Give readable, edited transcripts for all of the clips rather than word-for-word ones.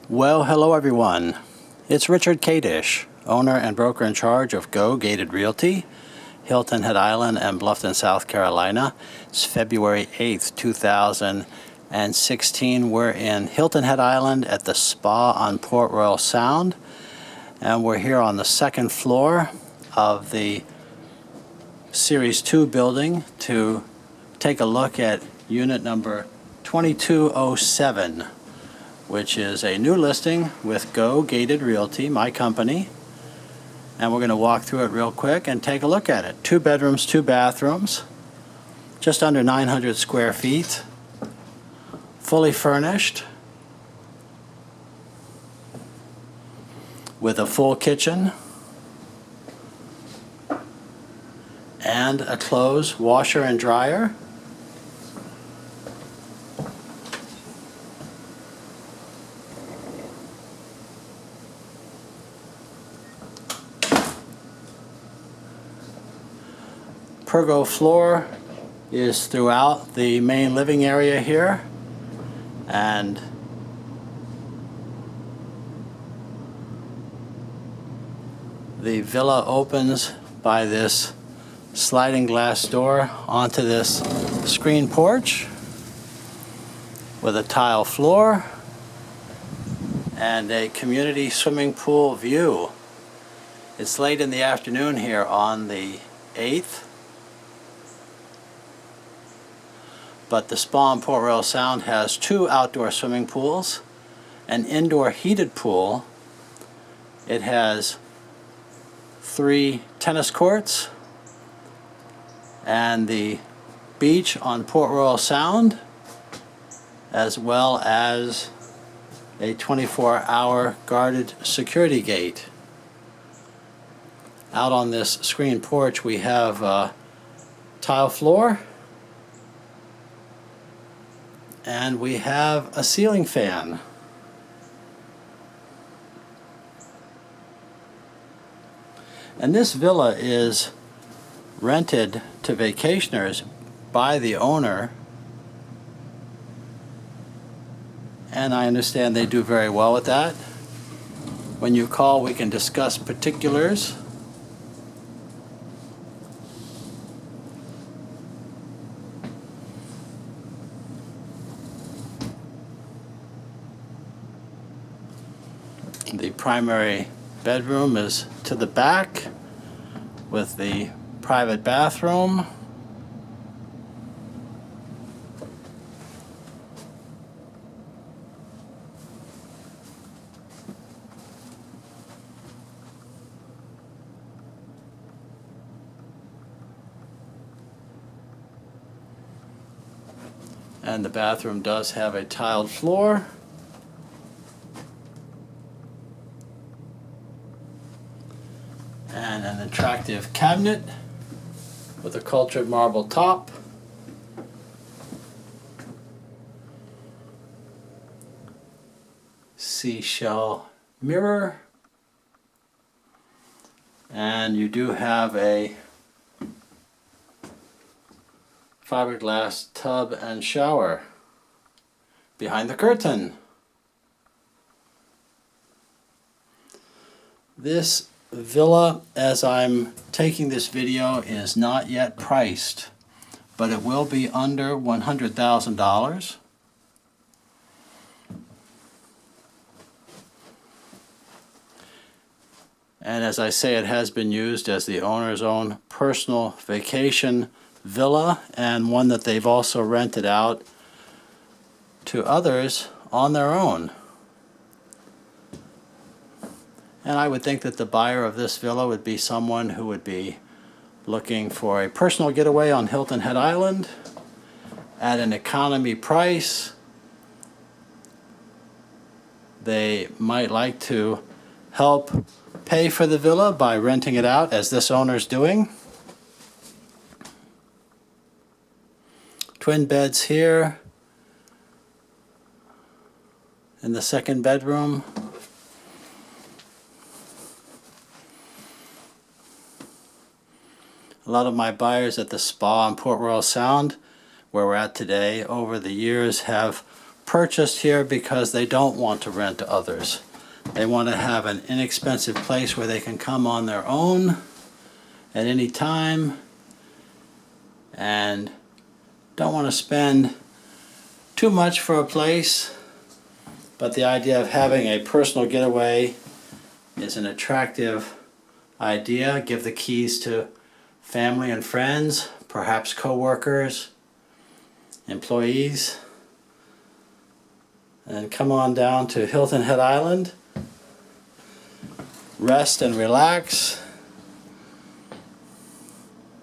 Well, hello everyone. It's Richard Kadish, owner and broker in charge of Go Gated Realty, Hilton Head Island and Bluffton, South Carolina. It's February 8th, 2016. We're in Hilton Head Island at the spa on Port Royal Sound, and we're here on the second floor of the Series 2 building to take a look at unit number 2207. Which is a new listing with Go Gated Realty, my company. And we're going to walk through it real quick and take a look at it. 2 bedrooms, 2 bathrooms, just under 900 square feet, fully furnished, with a full kitchen and a clothes washer and dryer. Pergo floor is throughout the main living area here, and the villa opens by this sliding glass door onto this screen porch with a tile floor and a community swimming pool view. It's late in the afternoon here on the 8th. But the spa in Port Royal Sound has 2 outdoor swimming pools, an indoor heated pool. It has 3 tennis courts, and the beach on Port Royal Sound, as well as a 24-hour guarded security gate. Out on this screen porch we have a tile floor, and we have a ceiling fan. And this villa is rented to vacationers by the owner, and I understand they do very well with that. When you call, we can discuss particulars. The primary bedroom is to the back with the private bathroom. And the bathroom does have a tiled floor. And an attractive cabinet with a cultured marble top. Seashell mirror. And you do have a fiberglass tub and shower behind the curtain. This villa, as I'm taking this video, is not yet priced, but it will be under $100,000. And as I say, it has been used as the owner's own personal vacation villa, and one that they've also rented out to others on their own. And I would think that the buyer of this villa would be someone who would be looking for a personal getaway on Hilton Head Island at an economy price. They might like to help pay for the villa by renting it out, as this owner's doing. Twin beds here in the second bedroom. A lot of my buyers at the spa in Port Royal Sound, where we're at today, over the years have purchased here because they don't want to rent to others. They want to have an inexpensive place where they can come on their own at any time and don't want to spend too much for a place, but the idea of having a personal getaway is an attractive idea. Give the keys to family and friends, perhaps co-workers, employees, and come on down to Hilton Head Island. Rest and relax.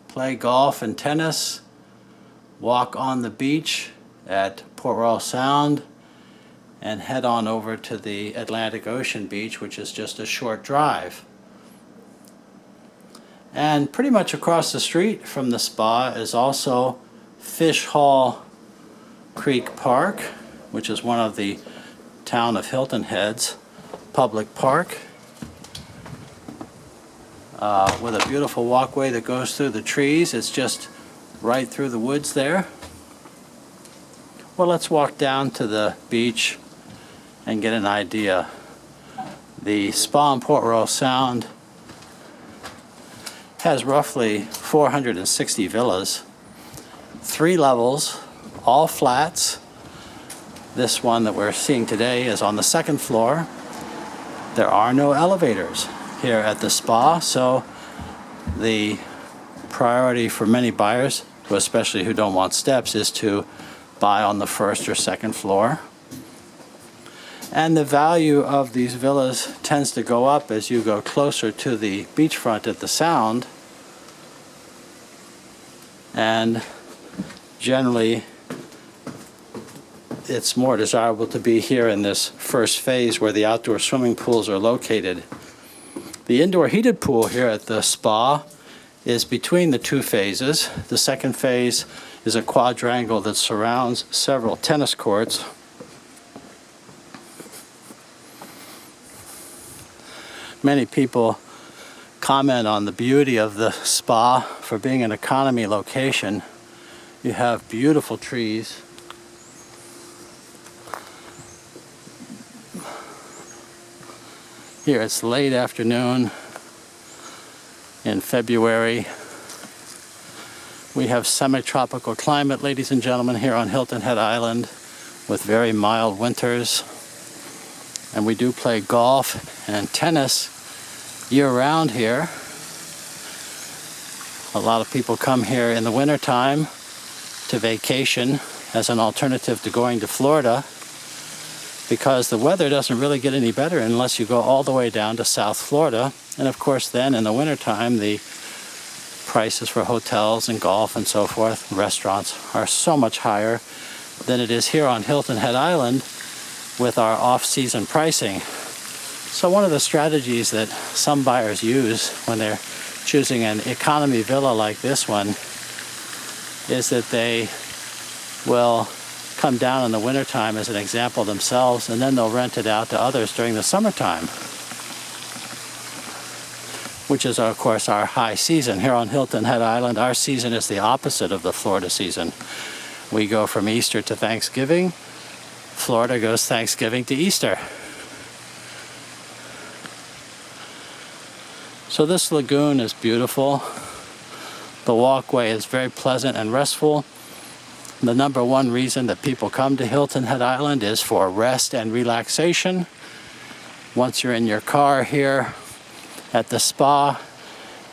Play golf and tennis. Walk on the beach at Port Royal Sound and head on over to the Atlantic Ocean beach, which is just a short drive. And pretty much across the street from the spa is also Fish Hall Creek Park, which is one of the town of Hilton Head's public park, with a beautiful walkway that goes through the trees. It's just right through the woods there. Well, let's walk down to the beach and get an idea. The spa in Port Royal Sound has roughly 460 villas, 3 levels, all flats. This one that we're seeing today is on the 2nd floor. There are no elevators here at the spa, so the priority for many buyers, especially who don't want steps, is to buy on the 1st or 2nd floor. And the value of these villas tends to go up as you go closer to the beachfront at the Sound. And generally, it's more desirable to be here in this first phase where the outdoor swimming pools are located. The indoor heated pool here at the spa is between the 2 phases. The 2nd phase is a quadrangle that surrounds several tennis courts. Many people comment on the beauty of the spa for being an economy location. You have beautiful trees. Here it's late afternoon in February. We have semi-tropical climate, ladies and gentlemen, here on Hilton Head Island with very mild winters. And we do play golf and tennis year-round here. A lot of people come here in the wintertime to vacation as an alternative to going to Florida, because the weather doesn't really get any better unless you go all the way down to South Florida. And of course then in the wintertime the prices for hotels and golf and so forth, restaurants, are so much higher than it is here on Hilton Head Island with our off-season pricing. So one of the strategies that some buyers use when they're choosing an economy villa like this one is that they will come down in the wintertime as an example themselves, and then they'll rent it out to others during the summertime, which is of course our high season. Here on Hilton Head Island, our season is the opposite of the Florida season. We go from Easter to Thanksgiving. Florida goes Thanksgiving to Easter. So this lagoon is beautiful. The walkway is very pleasant and restful. The number one reason that people come to Hilton Head Island is for rest and relaxation. Once you're in your car here at the spa,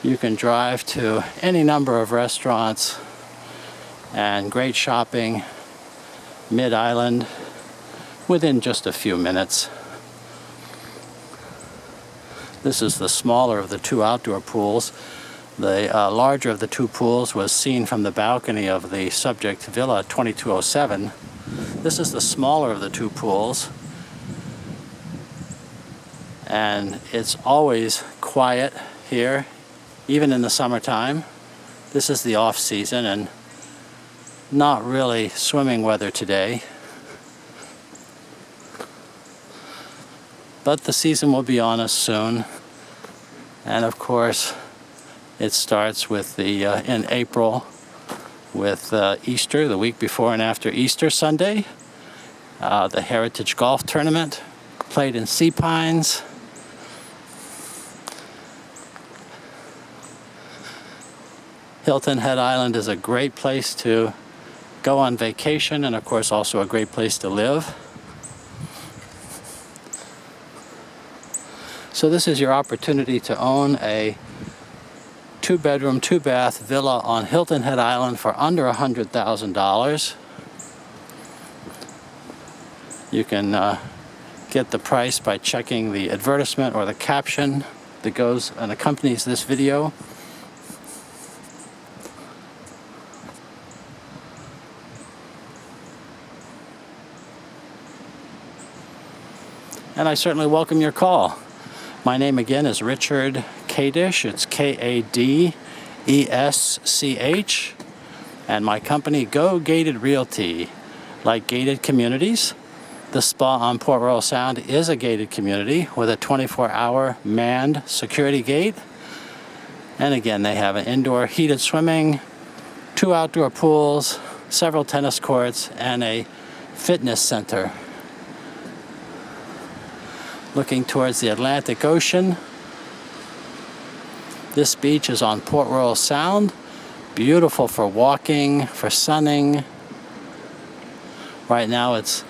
you can drive to any number of restaurants and great shopping mid-island within just a few minutes. This is the smaller of the 2 outdoor pools. The larger of the 2 pools was seen from the balcony of the subject villa 2207. This is the smaller of the 2 pools, and it's always quiet here, even in the summertime. This is the off season and not really swimming weather today, but the season will be on us soon. And of course it starts with the in April with Easter, the week before and after Easter Sunday. the Heritage Golf Tournament, played in Sea Pines. Hilton Head Island is a great place to go on vacation, and of course also a great place to live. So this is your opportunity to own a 2-bedroom, 2-bath villa on Hilton Head Island for under $100,000. You can get the price by checking the advertisement or the caption that goes and accompanies this video. And I certainly welcome your call. My name again is Richard Kadish. It's Kadesch. And my company, Go Gated Realty. Like gated communities, the spa on Port Royal Sound is a gated community with a 24-hour manned security gate. And again, they have an indoor heated swimming, 2 outdoor pools, several tennis courts, and a fitness center. Looking towards the Atlantic Ocean. This beach is on Port Royal Sound. Beautiful for walking, for sunning. Right now it's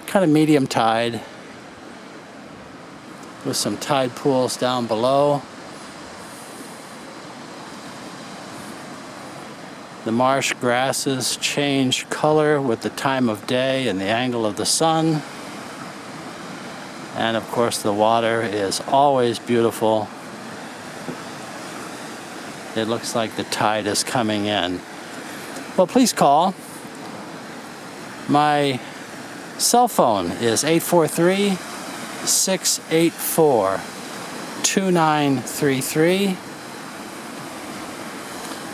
kind of medium tide with some tide pools down below. The marsh grasses change color with the time of day and the angle of the sun. And of course the water is always beautiful. It looks like the tide is coming in. Well, please call. My cell phone is 843-684-2933.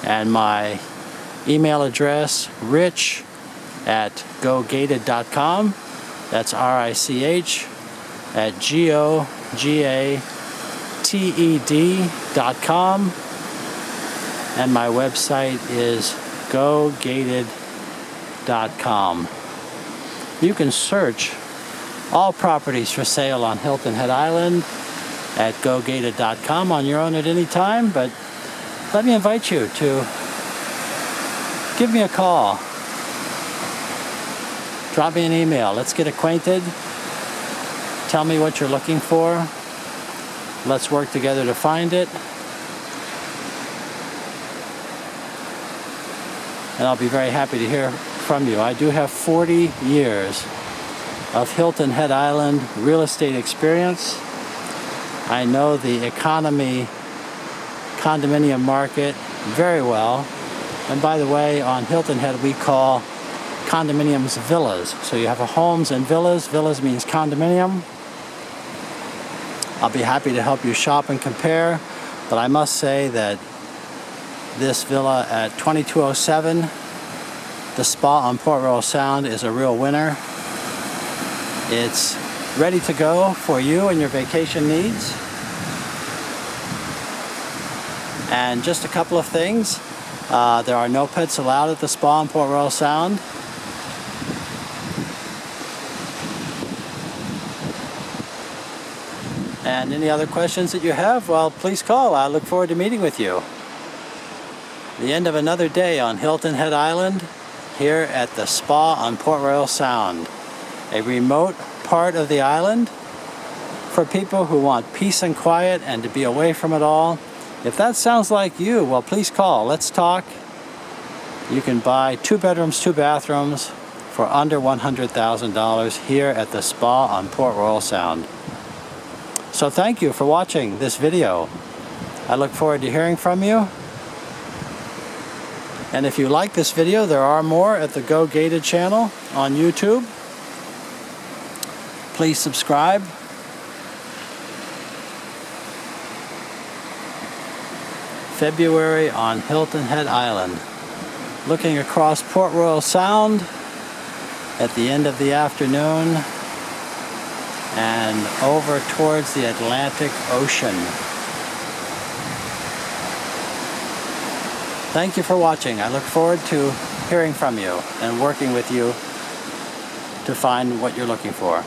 And my email address, rich@gogated.com. That's RICH@GOGATED.com. And my website is gogated.com. You can search all properties for sale on Hilton Head Island at gogated.com on your own at any time, but let me invite you to give me a call. Drop me an email. Let's get acquainted. Tell me what you're looking for. Let's work together to find it. And I'll be very happy to hear from you. I do have 40 years of Hilton Head Island real estate experience. I know the economy condominium market very well. And by the way, on Hilton Head we call condominiums villas. So you have a homes and villas. Villas means condominium. I'll be happy to help you shop and compare, but I must say that this villa at 2207, the spa on Port Royal Sound, is a real winner. It's ready to go for you and your vacation needs. And just a couple of things. There are no pets allowed at the spa on Port Royal Sound. And any other questions that you have, well, please call. I look forward to meeting with you. The end of another day on Hilton Head Island, here at the spa on Port Royal Sound. A remote part of the island for people who want peace and quiet and to be away from it all. If that sounds like you, well, please call. Let's talk. You can buy 2 bedrooms, 2 bathrooms for under $100,000 here at the spa on Port Royal Sound. So thank you for watching this video. I look forward to hearing from you. And if you like this video, there are more at the Go Gated channel on YouTube. Please subscribe. February on Hilton Head Island. Looking across Port Royal Sound at the end of the afternoon and over towards the Atlantic Ocean. Thank you for watching. I look forward to hearing from you and working with you to find what you're looking for.